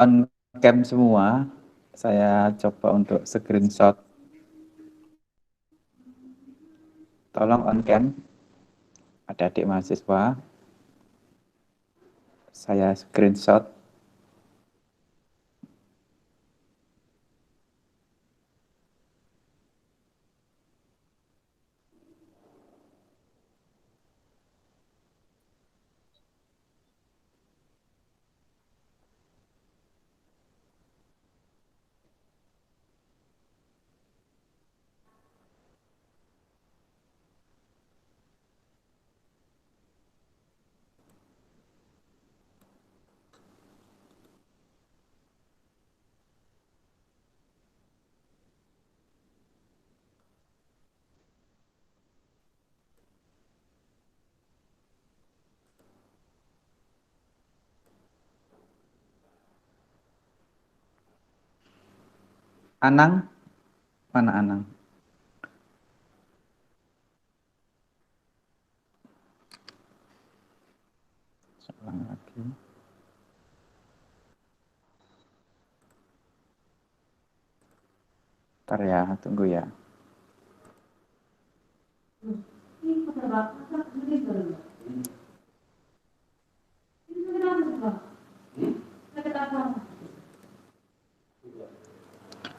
On cam semua. Saya coba untuk screenshot. Tolong on cam. Ada adik mahasiswa. Saya screenshot. Anang, mana Anang? Ulang lagi. Ntar ya, tunggu ya.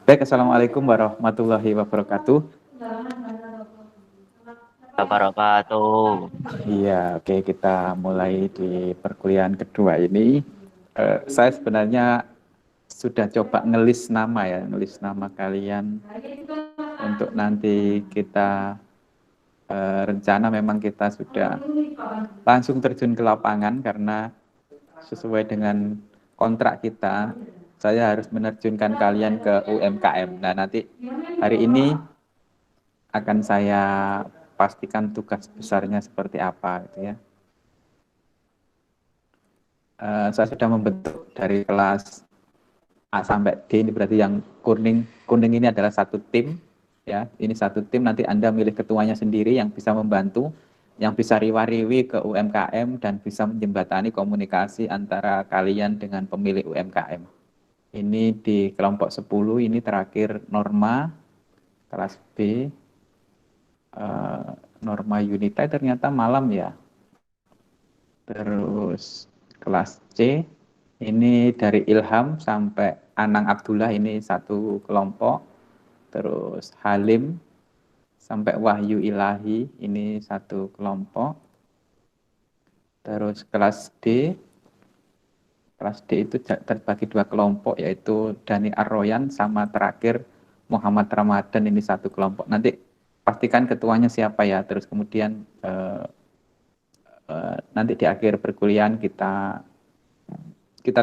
Baik, Assalamualaikum warahmatullahi wabarakatuh. Wabarakatuh. Iya, oke, kita mulai di perkuliahan kedua ini. Saya sebenarnya sudah coba ngelis nama ya, ngelis nama kalian untuk nanti kita rencana memang kita sudah langsung terjun ke lapangan karena sesuai dengan kontrak kita, saya harus menerjunkan kalian ke UMKM. Nah, nanti hari ini akan saya pastikan tugas besarnya seperti apa gitu ya. Saya sudah membentuk dari kelas A sampai D, ini berarti yang kuning ini adalah satu tim ya. Ini satu tim, nanti Anda milih ketuanya sendiri yang bisa membantu, yang bisa riwa-riwi ke UMKM dan bisa menjembatani komunikasi antara kalian dengan pemilik UMKM. Ini di kelompok 10, ini terakhir Norma kelas B. Norma Yunita ternyata malam ya. Terus kelas C ini dari Ilham sampai Anang Abdullah, ini satu kelompok. Terus Halim sampai Wahyu Ilahi, ini satu kelompok. Terus kelas D itu terbagi dua kelompok, yaitu Dani Arroyan sama terakhir Muhammad Ramadan, ini satu kelompok. Nanti pastikan ketuanya siapa ya. Terus kemudian nanti di akhir perkuliahan kita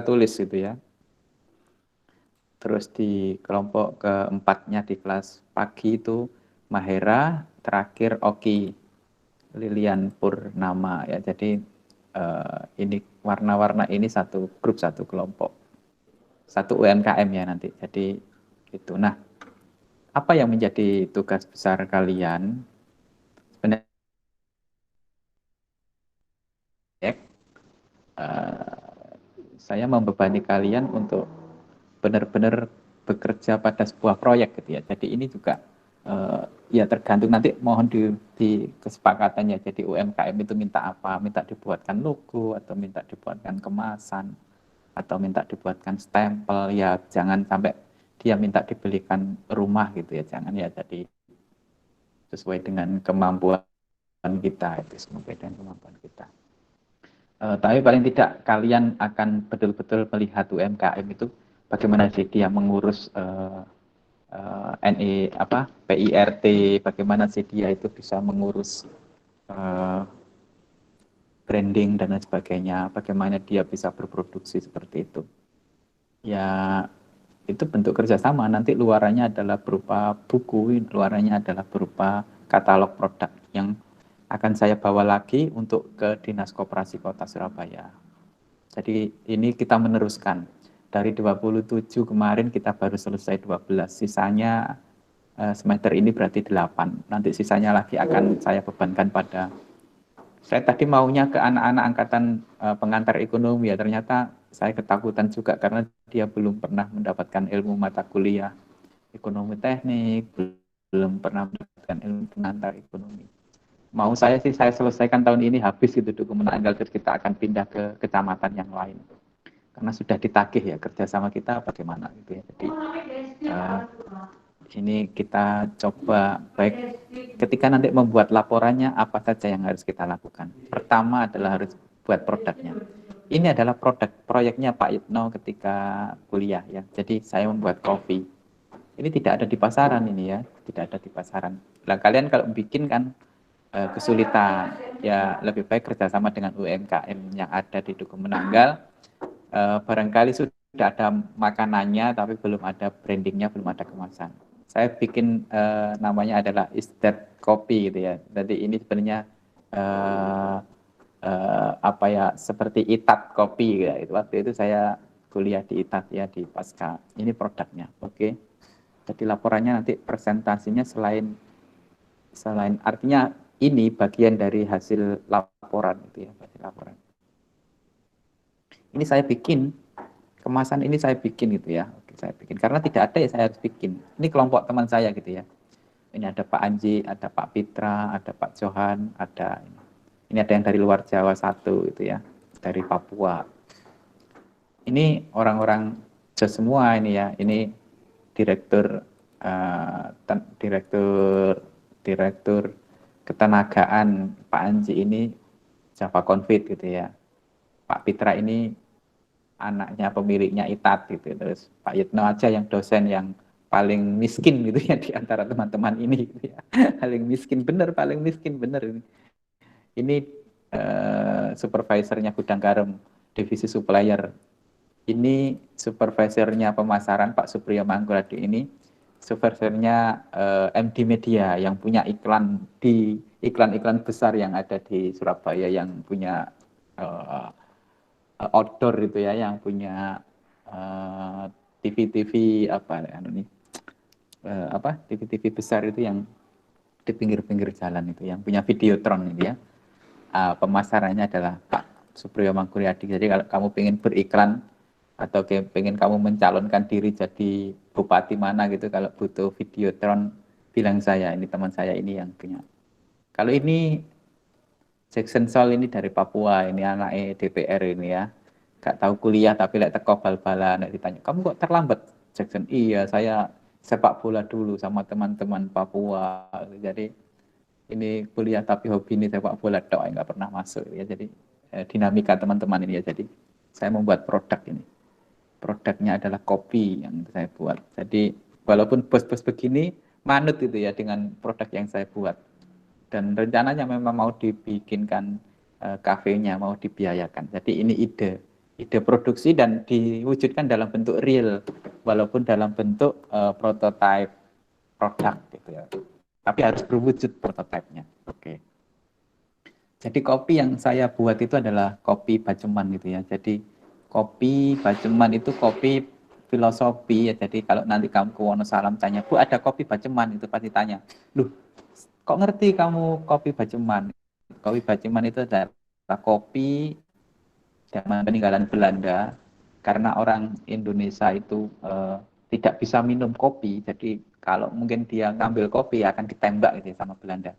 tulis gitu ya. Terus di kelompok keempatnya di kelas pagi itu Mahera, terakhir Oki Lilian Purnama ya. Jadi ini warna-warna ini satu grup, satu kelompok, satu UMKM ya nanti. Jadi itu. Nah, apa yang menjadi tugas besar kalian? Sebenarnya saya membebani kalian untuk benar-benar bekerja pada sebuah proyek gitu ya. Jadi ini juga ya tergantung nanti, mohon di kesepakatannya. Jadi UMKM itu minta apa? Minta dibuatkan logo atau minta dibuatkan kemasan atau minta dibuatkan stempel ya. Jangan sampai dia minta dibelikan rumah gitu ya, jangan ya. Jadi sesuai dengan kemampuan kita, itu sesuai dengan kemampuan kita. Tapi paling tidak kalian akan betul-betul melihat UMKM itu bagaimana sih dia mengurus PIRT, bagaimana sih dia itu bisa mengurus branding dan lain sebagainya, bagaimana dia bisa berproduksi seperti itu. Ya, itu bentuk kerjasama. Nanti luarannya adalah berupa buku, luarannya adalah berupa katalog produk yang akan saya bawa lagi untuk ke Dinas Koperasi Kota Surabaya. Jadi ini kita meneruskan. Dari 27 kemarin kita baru selesai 12. Sisanya semester ini berarti 8. Nanti sisanya lagi akan saya bebankan pada... Saya tadi maunya ke anak-anak angkatan pengantar ekonomi ya. Ternyata saya ketakutan juga karena dia belum pernah mendapatkan ilmu mata kuliah ekonomi teknik, belum pernah mendapatkan ilmu pengantar ekonomi. Mau saya sih saya selesaikan tahun ini habis gitu dokumen tanggal, terus kita akan pindah ke kecamatan yang lain karena sudah ditagih ya kerjasama kita bagaimana gitu ya. Jadi ini kita coba baik ketika nanti membuat laporannya apa saja yang harus kita lakukan. Pertama adalah harus buat produknya. Ini adalah produk proyeknya Pak Yitno ketika kuliah ya. Jadi saya membuat kopi. Ini tidak ada di pasaran ini ya, tidak ada di pasaran. Nah kalian kalau bikin kan kesulitan, ya lebih baik kerjasama dengan UMKM yang ada di Dukuh Menanggal. Barangkali sudah ada makanannya tapi belum ada brandingnya, belum ada kemasan. Saya bikin namanya adalah Istat Kopi gitu ya. Jadi ini sebenarnya apa ya seperti Itat Kopi gitu. Waktu itu saya kuliah di Itat ya di Pasca. Ini produknya, oke. Jadi laporannya nanti presentasinya selain artinya ini bagian dari hasil laporan itu ya, hasil laporan. Ini saya bikin kemasan ini saya bikin gitu ya. Oke, saya bikin karena tidak ada ya saya harus bikin. Ini kelompok teman saya gitu ya. Ini ada Pak Anji, ada Pak Pitra, ada Pak Johan, ada ini ada yang dari luar Jawa satu itu ya, dari Papua. Ini orang-orang semua ini ya. Ini direktur direktur ketenagaan Pak Anji ini Java Confit gitu ya. Pak Pitra ini anaknya pemiliknya ITAT gitu. Terus Pak Yitno aja yang dosen yang paling miskin gitu ya di antara teman-teman ini gitu ya. Paling miskin bener ini. Ini supervisornya gudang garam divisi supplier. Ini supervisornya pemasaran Pak Supriyo Mangguladi ini. Supervisornya MD Media yang punya iklan besar yang ada di Surabaya yang punya outdoor itu ya, yang punya TV-TV TV-TV besar itu yang di pinggir-pinggir jalan itu yang punya Videotron itu ya. Pemasarannya adalah Pak Supriyo Mangkuryadi. Jadi kalau kamu pengen beriklan atau pengen kamu mencalonkan diri jadi bupati mana gitu, kalau butuh Videotron bilang saya, ini teman saya ini yang punya. Kalau ini Jackson Sol ini dari Papua, ini anaknya DPR ini ya. Gak tahu kuliah tapi lihat teko bal-balan, ditanya, kamu kok terlambat Jackson? Iya, saya sepak bola dulu sama teman-teman Papua. Jadi ini kuliah tapi hobi ini sepak bola tok, nggak pernah masuk ya. Jadi dinamika teman-teman ini ya. Jadi saya membuat produk ini. Produknya adalah kopi yang saya buat. Jadi walaupun bos-bos begini manut itu ya dengan produk yang saya buat. Dan rencananya memang mau dibikinkan kafenya, mau dibiayakan. Jadi ini ide produksi dan diwujudkan dalam bentuk real, walaupun dalam bentuk prototype produk gitu ya. Tapi harus berwujud prototipenya. Oke. Jadi kopi yang saya buat itu adalah kopi Baceman gitu ya. Jadi kopi Baceman itu kopi filosofi ya. Jadi kalau nanti kamu ke Wonosalam tanya, Bu ada kopi Baceman, itu pasti tanya, loh kok ngerti kamu kopi Baceman? Kopi Baceman itu adalah kopi zaman peninggalan Belanda, karena orang Indonesia itu tidak bisa minum kopi, jadi kalau mungkin dia ngambil kopi akan ditembak gitu sama Belanda.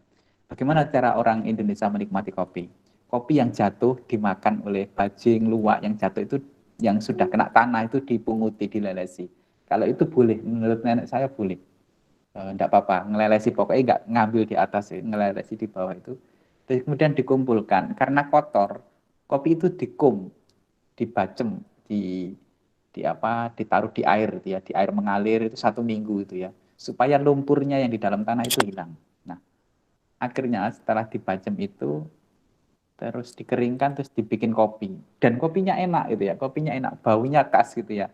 Bagaimana cara orang Indonesia menikmati kopi? Kopi yang jatuh dimakan oleh bajing, luwak yang jatuh itu, yang sudah kena tanah itu dipunguti, dilelesi. Kalau itu boleh, menurut nenek saya boleh. Enggak apa-apa, ngelelesi pokoknya enggak ngambil di atas, ngelelesi di bawah itu. Terus kemudian dikumpulkan, karena kotor, kopi itu dibacem, ditaruh di air gitu ya, di air mengalir itu 1 minggu itu ya, supaya lumpurnya yang di dalam tanah itu hilang. Nah, akhirnya setelah dibacem itu terus dikeringkan, terus dibikin kopi, dan kopinya enak gitu ya, kopinya enak, baunya khas gitu ya,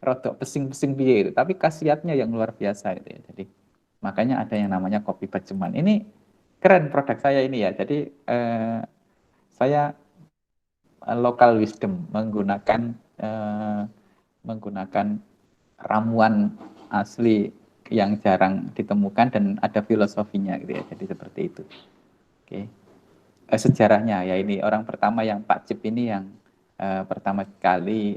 rodok pesing-pesing biye itu, tapi khasiatnya yang luar biasa itu ya. Jadi makanya ada yang namanya kopi Baceman. Ini keren produk saya ini ya. Jadi saya local wisdom, menggunakan ramuan asli yang jarang ditemukan dan ada filosofinya gitu ya. Jadi seperti itu. Oke. Sejarahnya ya, ini orang pertama yang Pak Cip ini yang pertama kali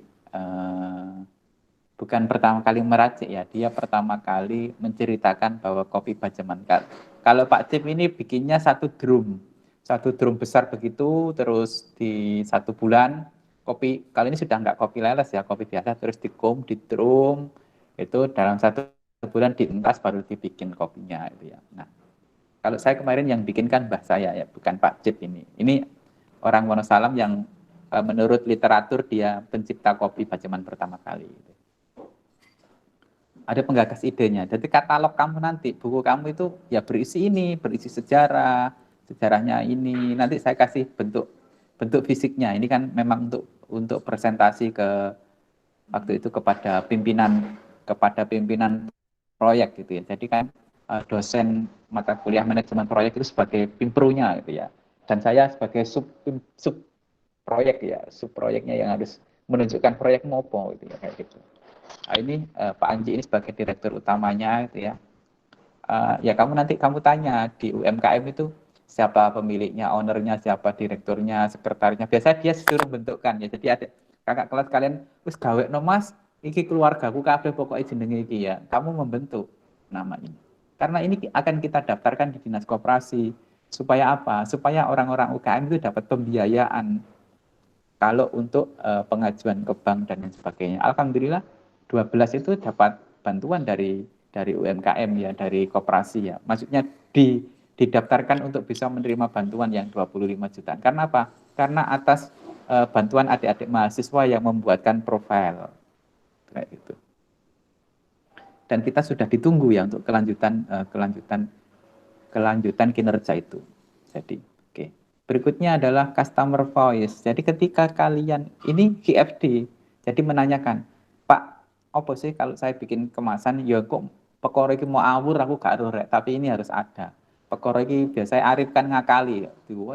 bukan pertama kali meracik ya, dia pertama kali menceritakan bahwa kopi Bajaman. Kalau Pak Cip ini bikinnya satu drum besar begitu, terus di 1 bulan kopi, kali ini sudah nggak kopi leles ya, kopi biasa, terus dikum, di drum, itu dalam 1 bulan dientas baru dibikin kopinya itu ya. Nah, kalau saya kemarin yang bikin kan mbah saya ya, bukan Pak Cip ini. Ini orang Wonosalam yang menurut literatur dia pencipta kopi Bajaman pertama kali. Ada penggagas idenya. Jadi katalog kamu nanti, buku kamu itu ya berisi ini, berisi sejarah, sejarahnya ini. Nanti saya kasih bentuk fisiknya. Ini kan memang untuk presentasi ke waktu itu kepada pimpinan proyek gitu ya. Jadi kan dosen mata kuliah manajemen proyek itu sebagai pimprunya gitu ya. Dan saya sebagai sub proyek ya, sub proyeknya yang harus menunjukkan proyek mopo gitu ya, kayak gitu. Nah, ini Pak Anji ini sebagai direktur utamanya itu ya. Ya kamu tanya di UMKM itu siapa pemiliknya, ownernya, siapa direkturnya, sekretarisnya. Biasa dia suruh bentukkan ya. Jadi ada kakak kelas kalian, wis gawe no mas, iki keluargaku kabeh pokoknya jenenge iki ya. Kamu membentuk nama ini. Karena ini akan kita daftarkan di dinas koperasi. Supaya apa? Supaya orang-orang UKM itu dapat pembiayaan kalau untuk pengajuan ke bank dan lain sebagainya. Alhamdulillah 12 itu dapat bantuan dari UMKM ya, dari koperasi ya. Maksudnya didaftarkan untuk bisa menerima bantuan yang 25 juta. Karena apa? Karena atas bantuan adik-adik mahasiswa yang membuatkan profil kayak itu. Dan kita sudah ditunggu ya untuk kelanjutan kinerja itu. Jadi, oke. Berikutnya adalah customer voice. Jadi ketika kalian ini GFD, jadi menanyakan, Pak, apa sih kalau saya bikin kemasan, ya kok pekoro iki mau awur aku gak rek, tapi ini harus ada. Pekoro iki biasanya Arif kan ngakali,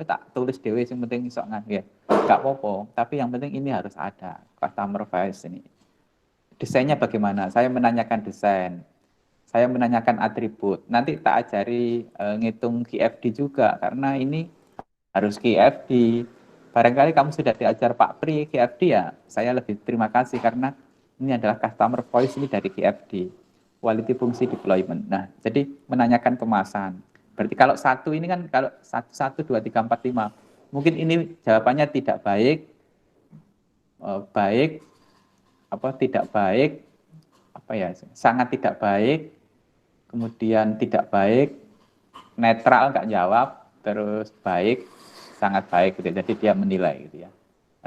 tak tulis dewe yang penting iso ya. Gak apa-apa, tapi yang penting ini harus ada customer voice ini. Desainnya bagaimana? Saya menanyakan desain. Saya menanyakan atribut. Nanti tak ajari ngitung QFD juga karena ini harus QFD. Barangkali kamu sudah diajar Pak Pri QFD ya. Saya lebih terima kasih karena ini adalah customer voice ini dari QFD. Quality Fungsi Deployment. Nah, jadi menanyakan kemasan. Berarti kalau satu ini kan kalau 1, 2, 3, 4, 5. Mungkin ini jawabannya tidak baik, tidak baik, sangat tidak baik, kemudian tidak baik, netral nggak jawab, terus baik, sangat baik gitu. Jadi dia menilai gitu ya.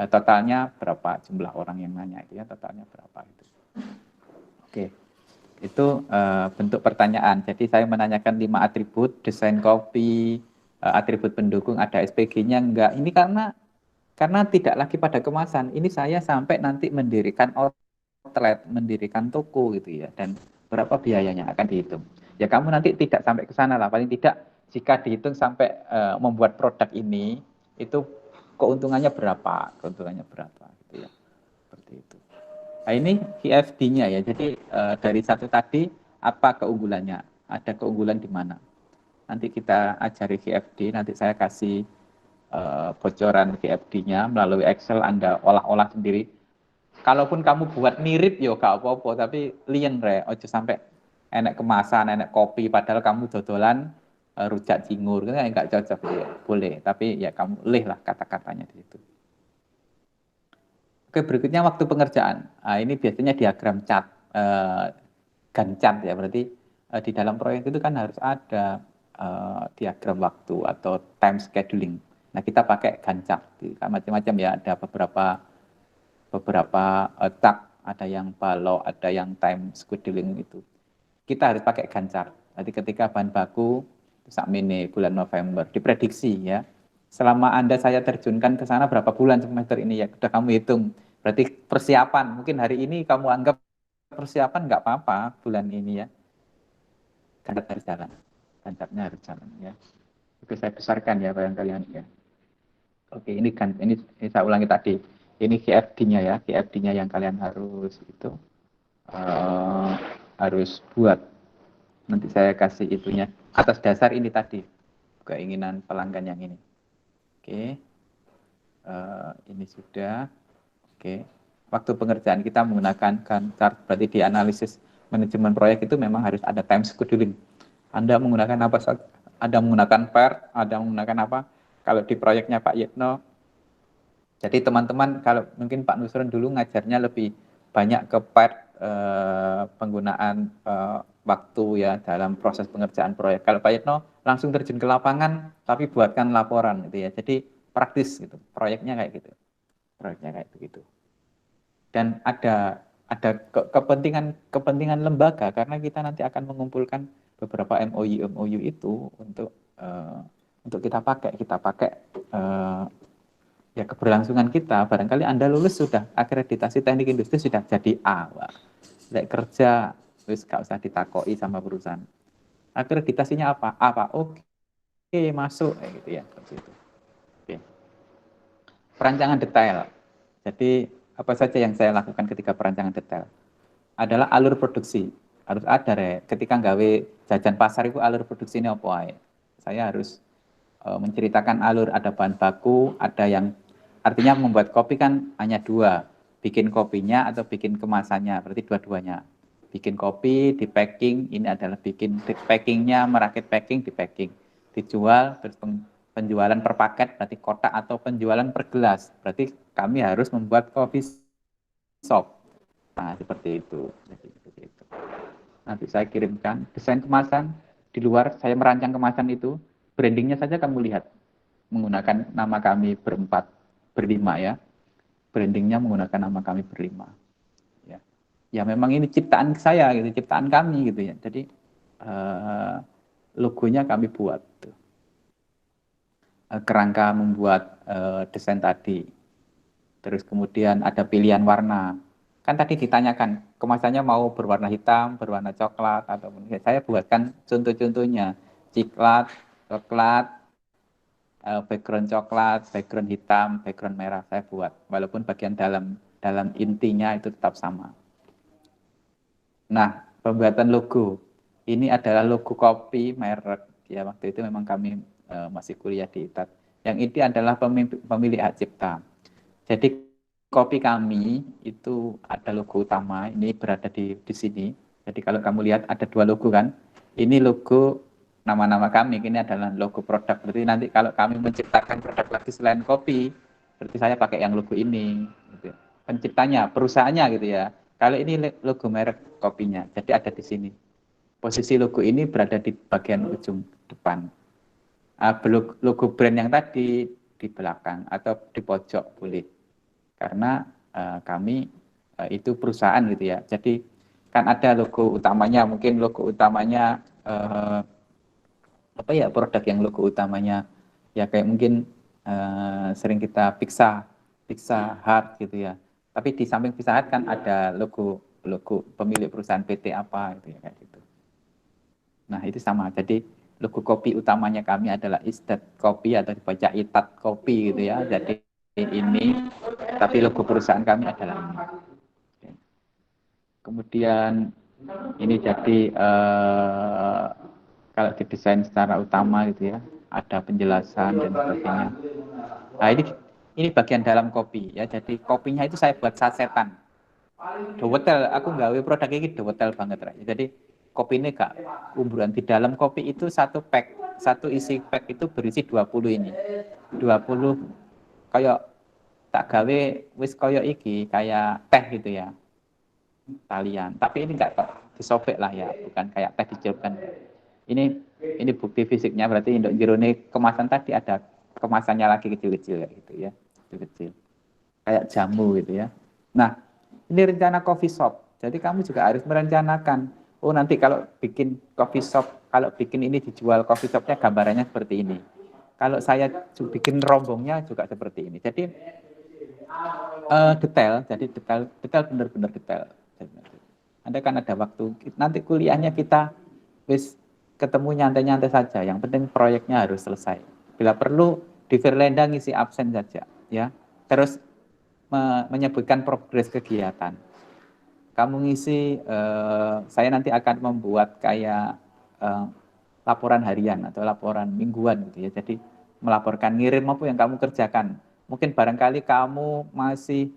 Totalnya berapa jumlah orang yang nanya itu ya, totalnya berapa itu. Oke. Itu bentuk pertanyaan. Jadi saya menanyakan 5 atribut, desain kopi, atribut pendukung, ada SPG-nya enggak. Ini karena tidak lagi pada kemasan. Ini saya sampai nanti mendirikan outlet, mendirikan toko gitu ya, dan berapa biayanya akan dihitung. Ya kamu nanti tidak sampai ke sana lah, paling tidak jika dihitung sampai membuat produk ini, itu keuntungannya berapa gitu ya, seperti itu. Nah ini QFD-nya ya, jadi dari satu tadi apa keunggulannya, ada keunggulan di mana. Nanti kita ajari QFD, nanti saya kasih bocoran QFD-nya melalui Excel, Anda olah-olah sendiri. Kalaupun kamu buat mirip yo gak apa-apa, tapi lien re, ojo sampai enek kemasan, enek kopi, padahal kamu dodolan rujak cingur, kan enggak cocok ya. Boleh, tapi ya kamu lih lah kata-katanya di situ. Oke, berikutnya waktu pengerjaan. Nah, ini biasanya diagram Gantt chart ya, berarti di dalam proyek itu kan harus ada diagram waktu atau time scheduling. Nah, kita pakai Gantt chart, macam-macam ya, ada beberapa tak, ada yang balok, ada yang time scheduling itu. Kita harus pakai Gantt chart. Jadi ketika bahan baku sakmene bulan November diprediksi ya. Selama saya terjunkan ke sana berapa bulan semester ini ya, sudah kamu hitung. Berarti persiapan, mungkin hari ini kamu anggap persiapan nggak apa-apa bulan ini ya. Gantt chart harus jalan. Gantt chartnya harus jalan ya. Oke, saya besarkan ya bayang kalian ya. Oke, ini saya ulangi tadi. Ini QFD-nya ya, QFD-nya yang kalian harus buat. Nanti saya kasih itunya. Atas dasar ini tadi, keinginan pelanggan yang ini. Oke, ini sudah. Oke. Waktu pengerjaan kita menggunakan Gantt chart, berarti di analisis manajemen proyek itu memang harus ada time scheduling. Anda menggunakan apa saja? Ada menggunakan PER, ada menggunakan apa? Kalau di proyeknya Pak Yitno, jadi teman-teman kalau mungkin Pak Nusron dulu ngajarnya lebih banyak ke PER, penggunaan waktu ya dalam proses pengerjaan proyek. Kalau Pak Yitno langsung terjun ke lapangan, tapi buatkan laporan gitu ya. Jadi praktis gitu, proyeknya kayak gitu, proyeknya kayak begitu. Dan ada kepentingan lembaga karena kita nanti akan mengumpulkan beberapa MOU itu untuk kita pakai ya keberlangsungan kita. Barangkali Anda lulus sudah akreditasi teknik industri sudah jadi A, Wah. Lek kerja wis gak usah ditakoi sama perusahaan. Akreditasinya apa? Apa? Oke, masuk kayak gitu ya, seperti itu. Oke. Perancangan detail. Jadi apa saja yang saya lakukan ketika perancangan detail adalah alur produksi. Harus ada ketika nggawe jajan pasar itu alur produksi ini apa ae. Saya harus menceritakan alur, ada bahan baku, ada yang artinya membuat kopi kan hanya dua, bikin kopinya atau bikin kemasannya, berarti dua-duanya. Bikin kopi, di packing, ini adalah bikin packingnya, merakit packing, di packing, dijual, terus penjualan per paket, berarti kotak, atau penjualan per gelas, berarti kami harus membuat coffee shop. Nah, seperti itu. Nanti saya kirimkan desain kemasan, di luar saya merancang kemasan itu, brandingnya saja kamu lihat, menggunakan nama kami berlima ya, brandingnya menggunakan nama kami berlima. Ya memang ini ciptaan saya gitu, ciptaan kami gitu ya. Jadi logonya kami buat tuh. Kerangka membuat desain tadi. Terus kemudian ada pilihan warna. Kan tadi ditanyakan kemasannya mau berwarna hitam, berwarna coklat atau saya buatkan contoh-contohnya coklat, background coklat, background hitam, background merah saya buat. Walaupun bagian dalam intinya itu tetap sama. Nah, pembuatan logo. Ini adalah logo kopi merek. Ya, waktu itu memang kami masih kuliah di ITAT. Yang ini adalah pemilik hak cipta. Jadi kopi kami itu ada logo utama. Ini berada di sini. Jadi kalau kamu lihat ada dua logo kan. Ini logo nama-nama kami. Ini adalah logo produk. Berarti nanti kalau kami menciptakan produk lagi selain kopi, berarti saya pakai yang logo ini. Gitu. Penciptanya, perusahaannya gitu ya. Kalau ini logo merek kopinya, jadi ada di sini. Posisi logo ini berada di bagian ujung depan. Logo brand yang tadi di belakang atau di pojok boleh. Karena kami itu perusahaan gitu ya. Jadi kan ada logo utamanya, mungkin logo utamanya apa ya, produk yang logo utamanya ya kayak mungkin sering kita Pizza Hut gitu ya. Tapi di samping Pizza Hut kan ada logo pemilik perusahaan PT apa gitu ya kayak gitu. Nah, itu sama. Jadi logo kopi utamanya kami adalah Istat Kopi atau dibaca Itat Kopi gitu ya. Jadi ini tapi logo perusahaan kami adalah ini. Kemudian ini jadi kalau didesain secara utama gitu ya, ada penjelasan dan sebagainya. Nah, ini bagian dalam kopi ya. Jadi kopinya itu saya buat sasetan. Dewetel, aku nggawe produk ini dewetel banget Ray. Jadi kopi ini gak umburan. Di dalam kopi itu satu isi pack itu berisi 20 ini. 20 kayak tak gawe wis kayak iki, kayak teh gitu ya. Talian. Tapi ini enggak disobek lah ya, bukan kayak teh dicelupkan. Ini bukti fisiknya, berarti induk jerone kemasan tadi ada kemasannya lagi kecil-kecil gitu ya. Kecil-kecil. Kayak jamu gitu ya. Nah, ini rencana coffee shop. Jadi kamu juga harus merencanakan, oh nanti kalau bikin coffee shop, kalau bikin ini dijual coffee shopnya gambarannya seperti ini. Kalau saya bikin rombongnya juga seperti ini. Jadi detail, jadi detail benar-benar detail. Anda kan ada waktu, nanti kuliahnya kita wis ketemu nyantai-nyantai saja. Yang penting proyeknya harus selesai. Bila perlu di Firlenda ngisi absen saja, ya. Terus menyebutkan progres kegiatan. Kamu ngisi, saya nanti akan membuat kayak laporan harian atau laporan mingguan gitu ya. Jadi melaporkan ngirim apa yang kamu kerjakan. Mungkin barangkali kamu masih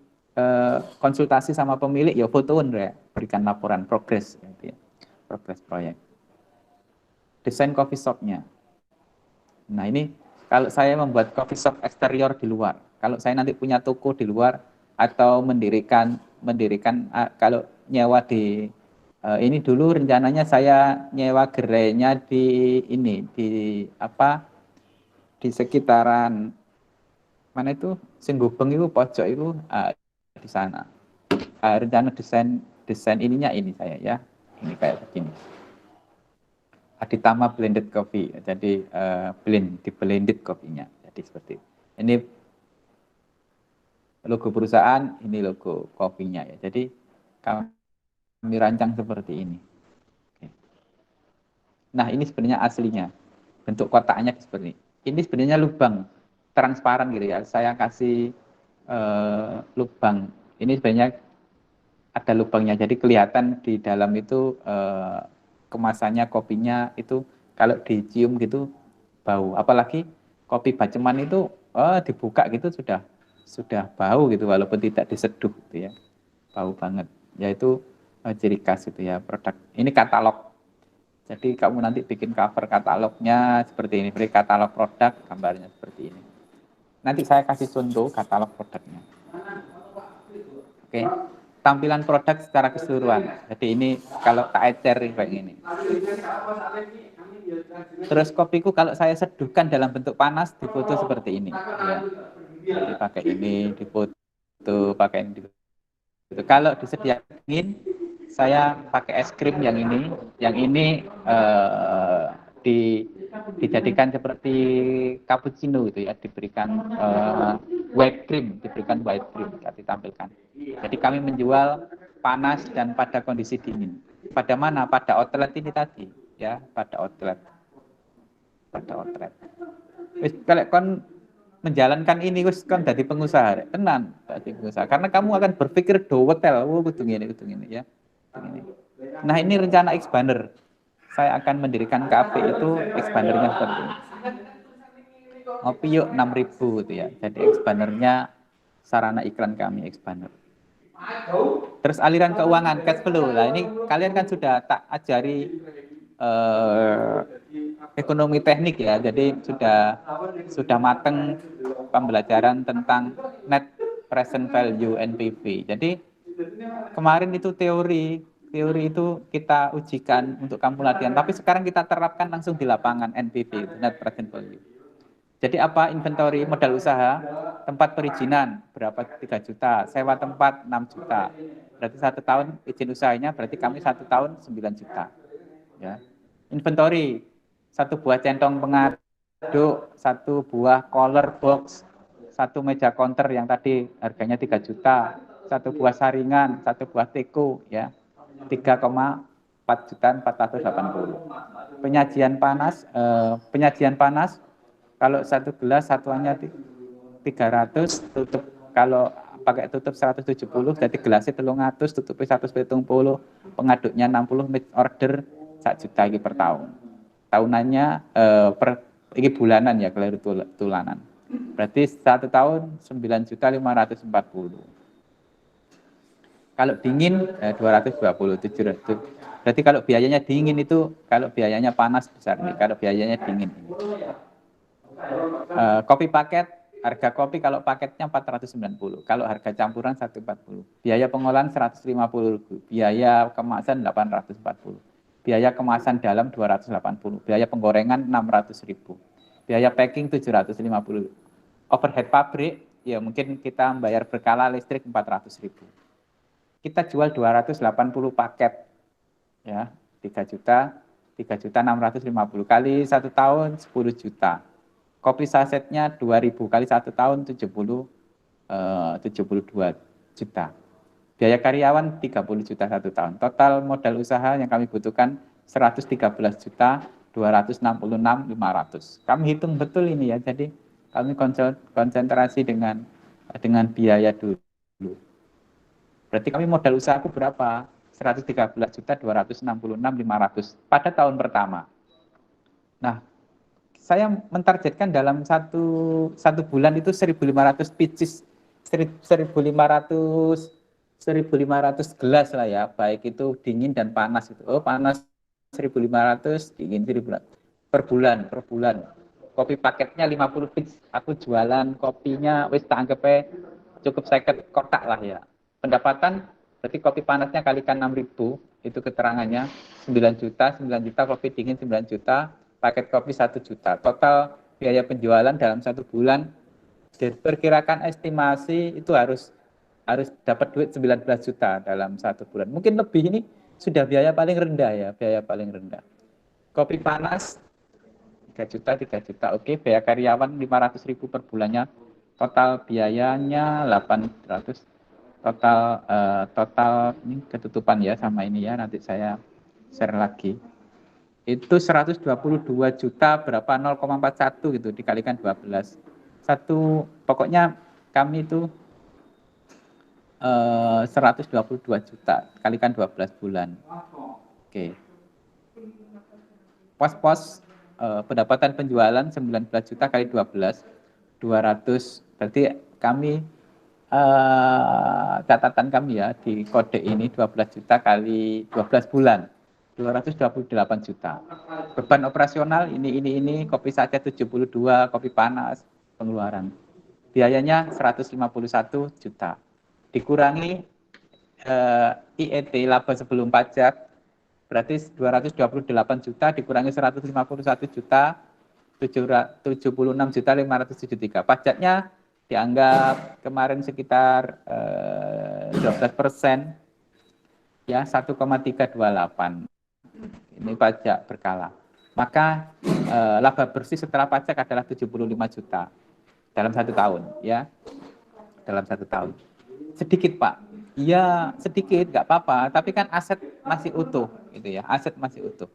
konsultasi sama pemilik, ya fotoin ya, berikan laporan progres, gitu ya, progres proyek. Desain coffee shop-nya. Nah ini kalau saya membuat coffee shop eksterior di luar, kalau saya nanti punya toko di luar atau mendirikan kalau nyewa di ini dulu rencananya saya nyewa gerainya di ini di apa di sekitaran mana itu Singgubeng itu pojok itu di sana. Rencana desain ininya ini saya ya, ini kayak begini. Aditama blended coffee, jadi di blended kopinya, jadi seperti itu. Ini logo perusahaan, ini logo kopinya ya. Jadi kami rancang seperti ini. Oke. Nah ini sebenarnya aslinya, bentuk kotaknya seperti ini. Ini sebenarnya lubang transparan gitu ya. Saya kasih lubang. Ini sebenarnya ada lubangnya, jadi kelihatan di dalam itu kemasannya kopinya itu kalau dicium gitu bau. Apalagi kopi baceman itu dibuka gitu sudah bau gitu walaupun tidak diseduh gitu ya. Bau banget. Yaitu ciri khas itu ya produk. Ini katalog. Jadi kamu nanti bikin cover katalognya seperti ini, beri katalog produk, gambarnya seperti ini. Nanti saya kasih contoh katalog produknya. Oke. Tampilan produk secara keseluruhan. Jadi ini kalau tak ecer kayak gini. Terus kopiku kalau saya seduhkan dalam bentuk panas difoto seperti ini. Ya. Jadi pakai ini difoto, pakai ini. Kalau disediakan dingin, saya pakai es krim yang ini. Yang ini dijadikan seperti cappuccino gitu ya, diberikan white cream, ditampilkan. Jadi kami menjual panas dan pada kondisi dingin. Pada mana? Pada outlet ini tadi, ya, pada outlet. Kalau kon menjalankan ini wis kon dadi pengusaha, tenan dadi pengusaha. Karena kamu akan berpikir do hotel, kudu ngene ya. Nah, ini rencana expander. Saya akan mendirikan kafe itu expandernya seperti ini. Ngopi yuk 6.000 gitu ya. Jadi expandernya sarana iklan kami expander. Terus aliran keuangan cash flow. Nah, ini kalian kan sudah tak ajari ekonomi teknik ya. Jadi sudah mateng pembelajaran tentang net present value NPV. Jadi kemarin itu teori itu kita ujikan untuk kamu latihan, tapi sekarang kita terapkan langsung di lapangan NPV, net present value. Jadi apa? Inventory modal usaha, tempat perizinan berapa 3 juta, sewa tempat 6 juta. Berarti 1 tahun izin usahanya, berarti kami 1 tahun 9 juta. Ya. Inventory, 1 buah centong pengaduk, 1 buah collar box, 1 meja counter yang tadi harganya 3 juta, 1 buah saringan, 1 buah teko, ya 3,4 juta 480. Penyajian panas, kalau 1 gelas satuannya 300, tutup kalau pakai tutup 170, jadi gelasnya 300, tutupnya 170, pengaduknya 60, order 1 juta ini per tahun. Tahunannya ini bulanan ya, kalau tulanan. Berarti 1 tahun 9.540. Kalau dingin 220, 700. Berarti kalau biayanya dingin itu, kalau biayanya panas besar nih, kalau biayanya dingin. Kopi paket, harga kopi kalau paketnya 490, kalau harga campuran 140. Biaya pengolahan 150.000, biaya kemasan 840. Biaya kemasan dalam 280, biaya penggorengan 600.000. Biaya packing 750. Overhead pabrik ya mungkin kita bayar berkala listrik 400.000. Kita jual 280 paket ya, 3.650 kali 1 tahun 10 juta. Kopi sasetnya 2.000 kali 1 tahun 72 juta. Biaya karyawan 30 juta 1 tahun. Total modal usaha yang kami butuhkan 113 juta 266.500. Kami hitung betul ini ya. Jadi kami konsentrasi dengan biaya dulu. Berarti kami modal usahaku berapa? 113 juta 266.500 pada tahun pertama. Nah, saya mentargetkan dalam satu bulan itu 1.500 pitches 1.500 gelas lah ya, baik itu dingin dan panas itu. Oh, panas 1.500, dingin 1.500 per bulan. Kopi paketnya 50 bits, aku jualan kopinya wis tak anggap cukup 50 kotak lah ya. Pendapatan berarti kopi panasnya kalikan 6.000, itu keterangannya 9 juta, 9 juta kopi dingin 9 juta, paket kopi 1 juta. Total biaya penjualan dalam 1 bulan diperkirakan estimasi itu harus dapat duit 19 juta dalam 1 bulan. Mungkin lebih, ini sudah biaya paling rendah ya, biaya paling rendah. Kopi panas 3 juta, 3 juta. Oke, biaya karyawan 500.000 per bulannya. Total biayanya 800. Total ini ketutupan ya sama ini ya, nanti saya share lagi. Itu 122 juta berapa 0,41 gitu dikalikan 12. Pokoknya kami itu 122 juta kalikan 12 bulan. Oke. Pos-pos pendapatan penjualan 19 juta kali 12, 200. Berarti kami catatan kami ya di kode ini 12 juta kali 12 bulan. 228 juta. Beban operasional ini kopi saja 72, kopi panas pengeluaran. Biayanya 151 juta. Dikurangi IET laba sebelum pajak berarti 228 juta dikurangi 151 juta 76 juta 573. Pajaknya dianggap kemarin sekitar 12% ya, 1,328. Ini pajak berkala. Maka laba bersih setelah pajak adalah 75 juta dalam 1 tahun ya. Dalam 1 tahun. Sedikit Pak. Iya, sedikit, nggak apa-apa, tapi kan aset masih utuh gitu ya. Aset masih utuh.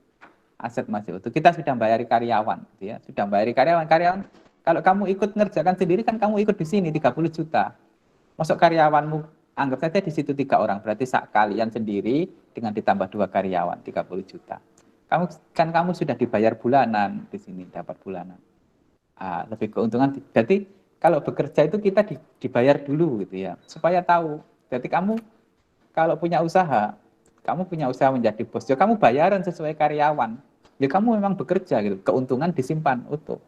Aset masih utuh. Kita sudah bayari karyawan gitu ya. Sudah bayari karyawan. Kalau kamu ikut ngerjakan sendiri kan kamu ikut di sini 30 juta. Masuk karyawanmu anggap saja di situ 3 orang, berarti kalian sendiri dengan ditambah 2 karyawan 30 juta. Kamu sudah dibayar bulanan di sini, dapat bulanan. Lebih keuntungan. Jadi kalau bekerja itu kita dibayar dulu gitu ya, supaya tahu. Jadi kamu kalau punya usaha menjadi bos, ya kamu bayaran sesuai karyawan. Ya kamu memang bekerja gitu, keuntungan disimpan utuh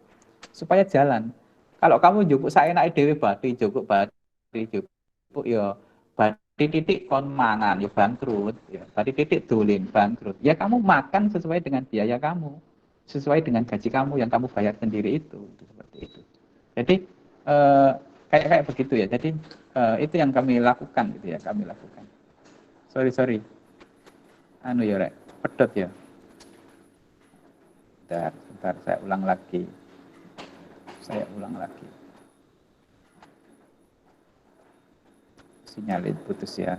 supaya jalan. Kalau kamu jupuk saenake dhewe jupuk ya titik kon mangan ya bangkrut ya, titik dolin bangkrut ya, kamu makan sesuai dengan biaya kamu, sesuai dengan gaji kamu yang kamu bayar sendiri itu seperti itu. Jadi kayak begitu ya. Jadi itu yang kami lakukan gitu ya, kami lakukan. Sorry ya rek pedot ya. Bentar saya ulang lagi. Sinyal putus ya.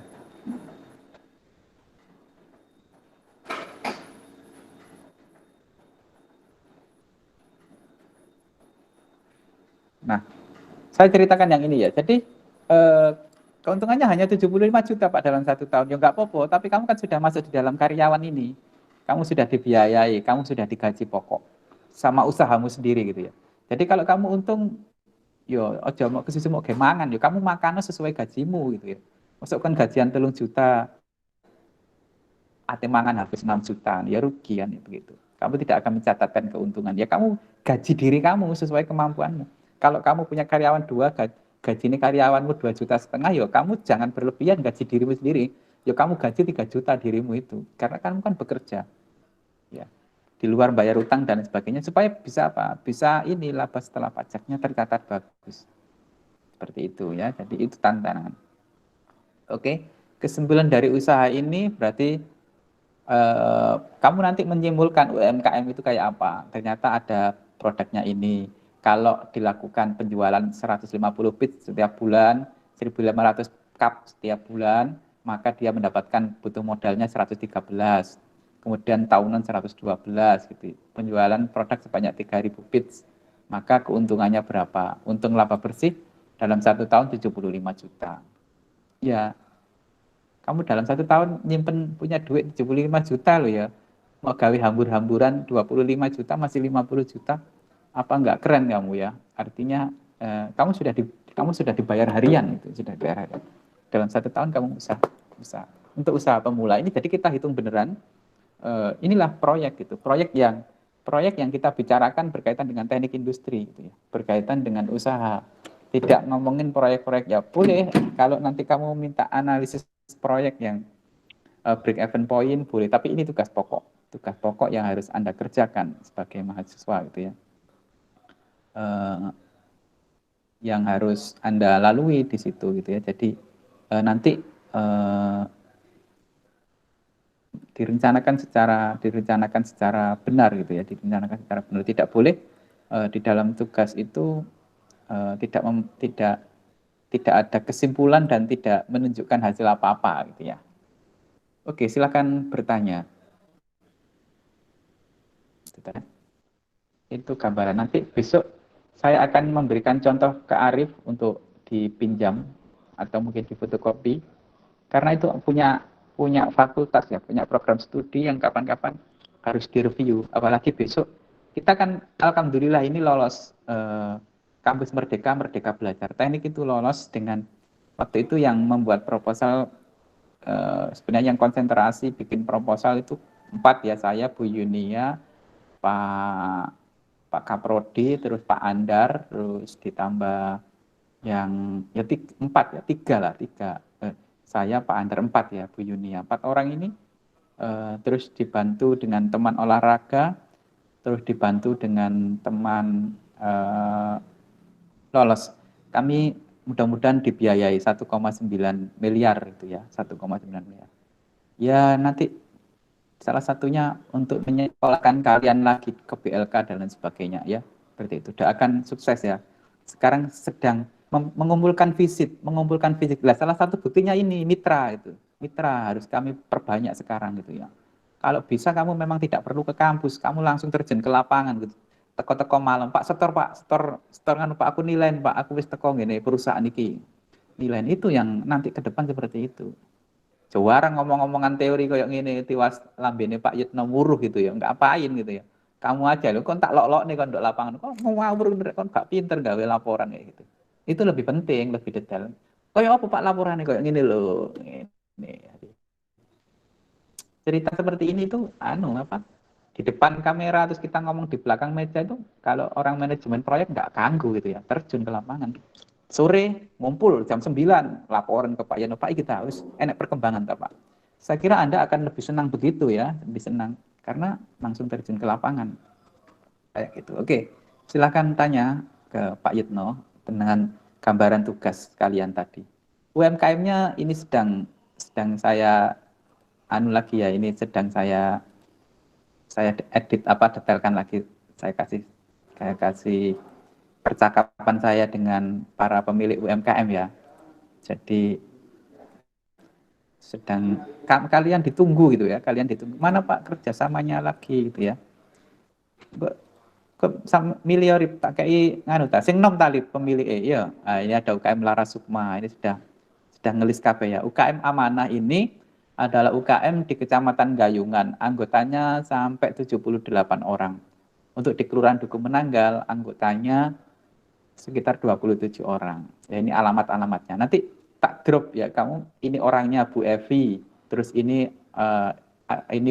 Nah, saya ceritakan yang ini ya. Jadi keuntungannya hanya 75 juta Pak dalam 1 tahun. Ya nggak apa-apa, tapi kamu kan sudah masuk di dalam karyawan ini. Kamu sudah dibiayai, kamu sudah digaji pokok sama usahamu sendiri gitu ya. Jadi kalau kamu untung, yo ojo mau kesusu mau gemangan, yo kamu makannya sesuai gajimu gitu ya. Masukkan gajian 3 juta, ate mangan habis 6 juta, ya rugi kan ya begitu. Kamu tidak akan mencatatkan keuntungan. Ya kamu gaji diri kamu sesuai kemampuanmu. Kalau kamu punya karyawan 2, gaji ini karyawanmu 2,5 juta, ya kamu jangan berlebihan gaji dirimu sendiri. Ya kamu gaji 3 juta dirimu itu, karena kamu kan bekerja. Ya. Di luar bayar utang dan sebagainya, supaya bisa apa? Bisa ini laba setelah pajaknya tercatat bagus. Seperti itu ya. Jadi itu tantangan. Oke. Kesimpulan dari usaha ini berarti kamu nanti menyimpulkan UMKM itu kayak apa. Ternyata ada produknya ini. Kalau dilakukan penjualan 150 bit setiap bulan, 1.500 cup setiap bulan, maka dia mendapatkan butuh modalnya 113. Kemudian tahunan 112 gitu. Penjualan produk sebanyak 3.000 bits, maka keuntungannya berapa? Untung laba bersih dalam 1 tahun 75 juta. Ya, kamu dalam 1 tahun nyimpen punya duit 75 juta loh ya. Mau gawe hambur-hamburan 25 juta masih 50 juta. Apa enggak keren kamu ya? Artinya kamu sudah kamu sudah dibayar harian, itu sudah dibayar harian. Dalam 1 tahun kamu usaha untuk usaha pemula ini. Jadi kita hitung beneran, inilah proyek gitu, proyek yang kita bicarakan berkaitan dengan teknik industri gitu ya, berkaitan dengan usaha. Tidak ngomongin proyek-proyek ya boleh kalau nanti kamu minta analisis proyek yang break even point boleh, tapi ini tugas pokok yang harus Anda kerjakan sebagai mahasiswa gitu ya, yang harus Anda lalui di situ gitu ya. Jadi nanti direncanakan secara benar gitu ya, direncanakan secara benar. Tidak boleh di dalam tugas itu tidak ada kesimpulan dan tidak menunjukkan hasil apa-apa gitu ya. Oke, silakan bertanya. Itu gambaran. Nanti besok saya akan memberikan contoh ke Arif untuk dipinjam atau mungkin difotokopi, karena itu punya fakultas ya, punya program studi yang kapan-kapan harus direview. Apalagi besok kita kan alhamdulillah ini lolos kampus Merdeka Belajar Teknik itu lolos dengan waktu itu yang membuat proposal, sebenarnya yang konsentrasi bikin proposal itu 4 ya, saya, Bu Yunia, Pak Kaprodi, terus Pak Andar, terus ditambah yang ya 3, saya, Pak Andar 4 ya, Bu Yunia, 4 orang ini, terus dibantu dengan teman olahraga, terus dibantu dengan teman lolos. Kami mudah-mudahan dibiayai 1,9 miliar itu ya, 1,9 miliar. Ya nanti salah satunya untuk menyekolahkan kalian lagi ke BLK dan lain sebagainya ya. Seperti itu. Doakan sukses ya. Sekarang sedang mengumpulkan visit. Nah, salah satu buktinya ini mitra itu. Mitra harus kami perbanyak sekarang gitu ya. Kalau bisa kamu memang tidak perlu ke kampus, kamu langsung terjun ke lapangan gitu. Teko-teko malam, Pak setor kan Pak, aku nilai Pak, aku wis teko ngene perusahaan iki. Nilai itu yang nanti ke depan seperti itu. Jawarang ngomong-ngomongan teori kayak gini, tiwas lambene Pak Yitno muruh gitu ya, nggak apain gitu ya. Kamu aja loh, kon tak lok-lok nih kon dok lapangan, kok ngawur kon gak pinter gawe laporan kayak gitu. Itu lebih penting, lebih detail. Kayak apa Pak laporannya kayak gini loh. Ini. Cerita seperti ini tuh di depan kamera terus kita ngomong di belakang meja itu, kalau orang manajemen proyek nggak ganggu gitu ya, terjun ke lapangan. Sore ngumpul jam 9 laporan ke Pak Yano, Pak kita harus enak perkembangan Pak. Saya kira Anda akan lebih senang begitu ya, lebih senang karena langsung terjun ke lapangan kayak gitu. Oke, silakan tanya ke Pak Yitno dengan gambaran tugas kalian tadi. UMKM-nya ini sedang saya lagi ya, ini sedang saya edit detailkan lagi, saya kasih percakapan saya dengan para pemilik UMKM ya. Jadi sedang kalian ditunggu gitu ya, kalian ditunggu. Mana Pak kerjasamanya lagi gitu ya. Miliar tak kayak nganu ta sing nom tali pemilik ya. Nah, ini ada UKM Laras Sukma, ini sudah ngelis kabeh ya. UKM Amanah ini adalah UKM di Kecamatan Gayungan, anggotanya sampai 78 orang. Untuk di Kelurahan Duku Menanggal, anggotanya sekitar 27 orang. Ya, ini alamat-alamatnya. Nanti tak drop ya, kamu ini orangnya Bu Evi, terus ini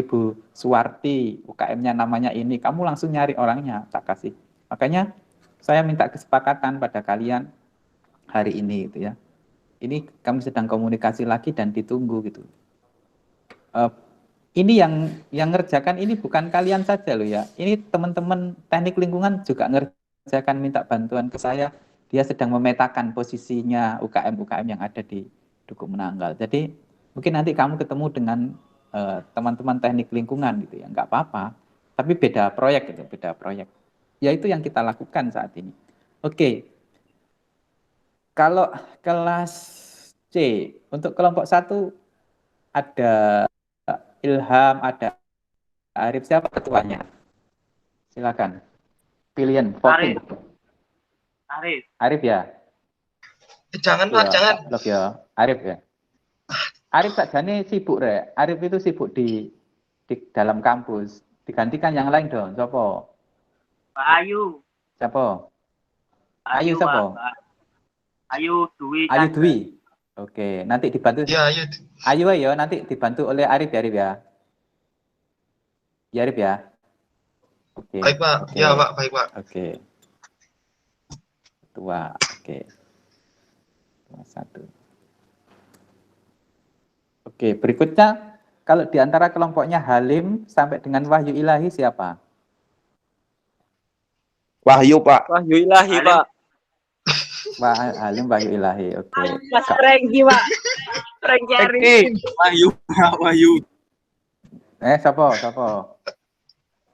Bu Suwarti, UKM-nya namanya ini, kamu langsung nyari orangnya, tak kasih. Makanya saya minta kesepakatan pada kalian hari ini gitu ya. Ini kami sedang komunikasi lagi dan ditunggu gitu. Ini yang ngerjakan ini bukan kalian saja loh ya. Ini teman-teman teknik lingkungan juga ngerjakan, minta bantuan ke saya. Dia sedang memetakan posisinya UKM-UKM yang ada di Duku Menanggal. Jadi mungkin nanti kamu ketemu dengan teman-teman teknik lingkungan gitu ya, nggak apa-apa. Tapi beda proyek gitu, beda proyek. Ya itu yang kita lakukan saat ini. Oke, kalau kelas C, untuk kelompok 1 ada Ilham, ada Arif, siapa ketuanya? Silakan. Pilihan, voting. Arif ya? Jangan Pak, jangan. Loh ya, Arif ya. Arif sakjane sibuk rek. Arif itu sibuk di dalam kampus. Digantikan yang lain dong. Siapa? Pak Ayu. Siapa? Ayu siapa? Ayu Dwi. Ayu Dwi. Oke, nanti dibantu. Ya, ayo. Ayu ya, nanti dibantu oleh Arif ya, Arif ya. Ya, Arif ya. Oke. Baik, Pak. Oke. Ya, Pak. Baik, Pak. Oke. Ketua. Oke. Ketua 1. Oke, berikutnya kalau di antara kelompoknya Halim sampai dengan Wahyu Ilahi siapa? Wahyu, Pak. Wahyu Ilahi, Halim. Pak. Halim Wahyu Ilahi. Oke. Mas Renggi, Pak. Renggi Arifin. Wahyu, Pak. Wahyu. Siapa?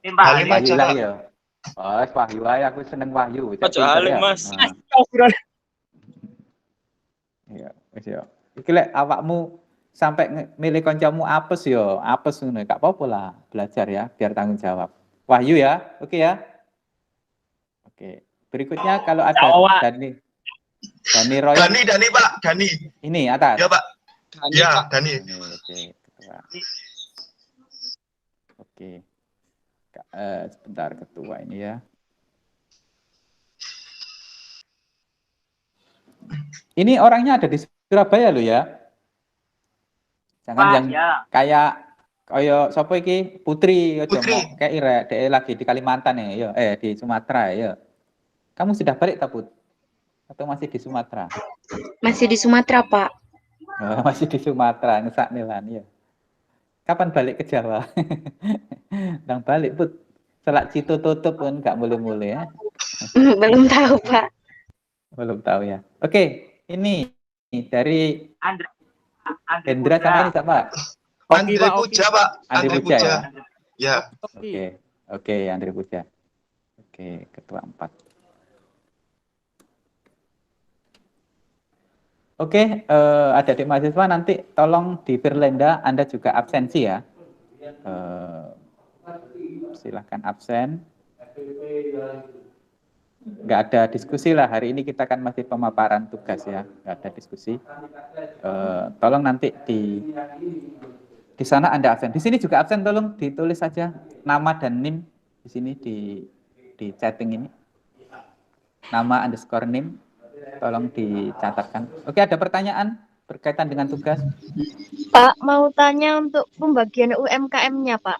Ini Pak Halim Halim. Wahyu aja, Ilahi Pak. ya. Oh, Wahyu aja, aku seneng Wahyu. Ojo Halim, Mas. Nah, iya, wis ya. Iki lek awakmu sampai milih kancamu apes yo, apes ngono, gak apa-apa lah, belajar ya, biar tanggung jawab. Wahyu ya, oke ya. Oke. Berikutnya kalau ada Jawa. Dani Roy. Dani, Pak. Dani. Ini atas. Ya, Pak. Ya, Dani. Oke, ketua. Oke. Sebentar ketua ini ya. Ini orangnya ada di Surabaya lo ya. Jangan Pak, yang ya. kayak sapa iki Putri Putri. kayak Ira, dia lagi di Kalimantan ya, di Sumatera ya. Kamu sudah balik tak, Put? Atau masih di Sumatera? Masih di Sumatera, Pak. Oh, masih di Sumatera, ngesak nilan ya. Kapan balik ke Jawa? Nang balik, Put. Selak Cito tutup pun nggak mulai-mulai ya. Belum tahu, Pak. Belum tahu ya. Oke, ini dari Hendra sama ini siapa? Andre Puja, Pak. Andre Andre Puja Puja. ya. Ya. Oke, Andre Puja. Oke, ketua 4. Oke, adik-adik mahasiswa nanti tolong di Firlenda Anda juga absensi ya. Silahkan absen. Nggak ada diskusi lah, hari ini kita kan masih pemaparan tugas ya, nggak ada diskusi. Tolong nanti di sana Anda absen. Di sini juga absen, tolong ditulis saja nama dan NIM di sini di chatting ini. Nama _NIM. Tolong dicatatkan. Oke, ada pertanyaan berkaitan dengan tugas? Pak, mau tanya untuk pembagian UMKM-nya, Pak.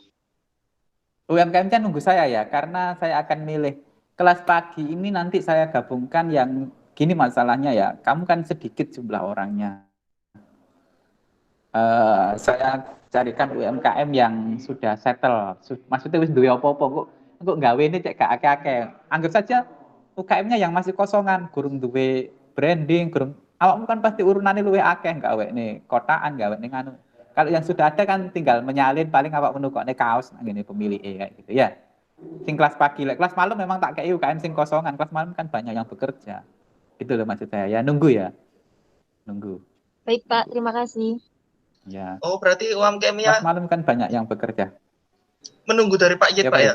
UMKM-nya nunggu saya ya, karena saya akan milih kelas pagi ini nanti saya gabungkan yang gini masalahnya ya. Kamu kan sedikit jumlah orangnya. Saya carikan UMKM yang sudah settle. Maksudnya wis duwe apa-apa kok gawe ini cek gak akeh-akeh. Anggap saja UKM-nya yang masih kosongan, gurung duwe branding, gurung awakmu kan pasti urunane luwih akeh gawe nih kotaan, gawe ning anu. Kalau yang sudah ada kan tinggal menyalin, paling awak menukokne kaos ngene pemilih kayak gitu ya. Sing kelas pagi, kelas malam memang tak kayak UKM sing kosongan, kelas malam kan banyak yang bekerja. Itu loh maksud saya. Ya nunggu ya. Nunggu. Baik, Pak. Terima kasih. Ya. Oh, berarti UMKM-nya Kelas malam kan banyak yang bekerja. menunggu dari Pak Yit, Ya, Pak ya?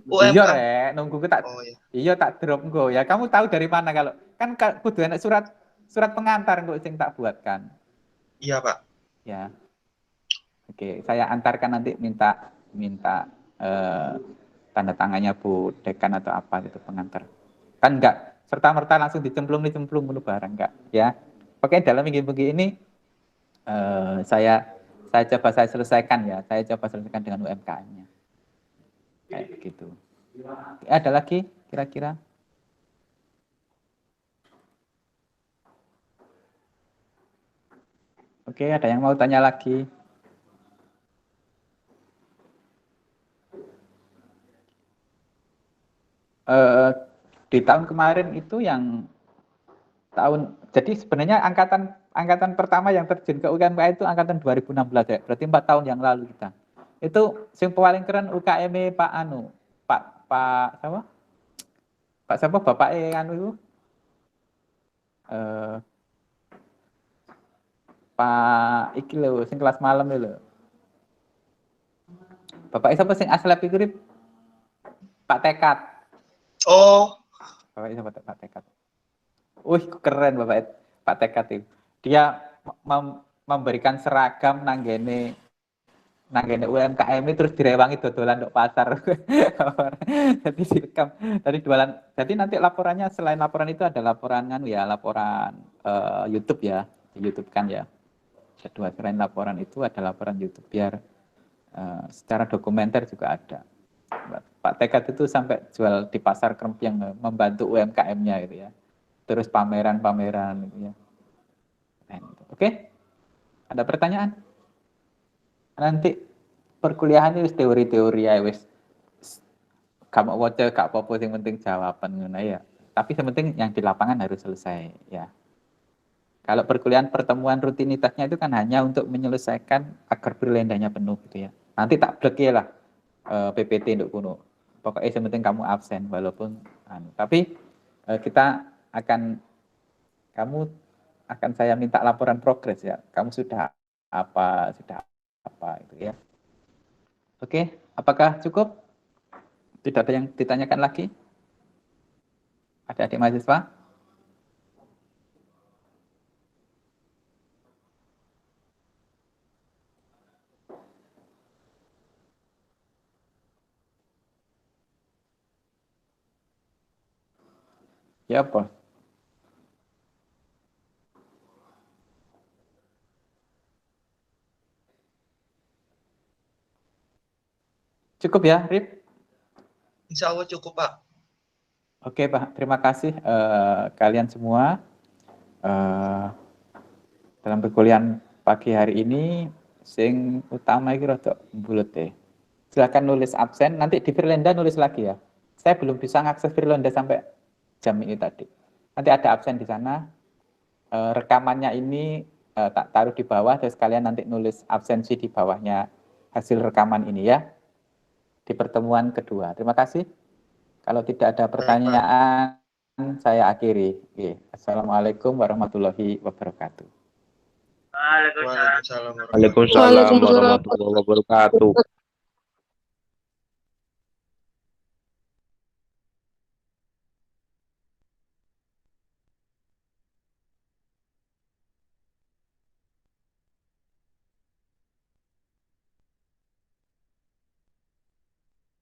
Iya, Rek, nunggu tak. Oh, iya. Iya tak drop go. Ya kamu tahu dari mana kalau kan kudu enak surat pengantar kok sing tak buatkan. Iya, Pak. Ya. Oke, saya antarkan nanti minta tanda tangannya Bu Dekan atau apa itu pengantar. Kan enggak serta-merta langsung dicemplung dulu barang enggak ya. Oke, dalam minggu-minggu ini saya coba selesaikan ya. Saya coba selesaikan dengan UMKM-nya. Kayak begitu. Ada lagi kira-kira? Oke, ada yang mau tanya lagi? Di tahun kemarin itu yang jadi sebenarnya angkatan pertama yang terjun ke UMKM itu angkatan 2016 ya, berarti 4 tahun yang lalu kita. Itu sing paling keren UKM Pak siapa Bapak anu itu? Pak iki lho sing kelas malam lho. Bapak siapa sing aslep iku Pak Tekat. Oh, Bapak siapa Pak Tekat? Wih, keren Pak Tekat itu. Dia memberikan seragam nanggene nanggene UMKM itu terus direwangi dodolan ndok pasar. Jadi direkam tadi jualan. Jadi nanti laporannya selain laporan itu ada laporan laporan YouTube ya, di YouTube kan ya. Kedua selain laporan itu ada laporan YouTube biar secara dokumenter juga ada. Pak Tekad itu sampai jual di pasar Krempiang membantu UMKM-nya gitu ya. Terus pameran-pameran gitu ya. Oke? Ada pertanyaan? Nanti perkuliahan itu teori-teori ya wis kamu waca gak apa-apa yang penting jawaban ngono ya. Tapi yang penting yang di lapangan harus selesai ya. Kalau perkuliahan pertemuan rutinitasnya itu kan hanya untuk menyelesaikan agar berlendanya penuh gitu ya. Nanti tak bleke lah PPT untuk kuno. Pokoknya yang penting kamu absen walaupun tapi kamu akan saya minta laporan progres ya. Kamu sudah apa itu ya. Oke, apakah cukup? Tidak ada yang ditanyakan lagi? Ada adik mahasiswa? Ya apa? Cukup ya, Rip? Insya Allah cukup, Pak. Oke, Pak. Terima kasih kalian semua. Dalam perkuliahan pagi hari ini, sing utama iki rada bulet deh. Silakan nulis absen, nanti di Firlenda nulis lagi ya. Saya belum bisa ngakses Firlenda sampai jam ini tadi. Nanti ada absen di sana. Rekamannya ini tak taruh di bawah, terus kalian nanti nulis absensi di bawahnya hasil rekaman ini ya. Di pertemuan kedua. Terima kasih. Kalau tidak ada pertanyaan, saya akhiri. Assalamualaikum warahmatullahi wabarakatuh. Waalaikumsalam. Waalaikumsalam. Waalaikumsalam warahmatullahi wabarakatuh.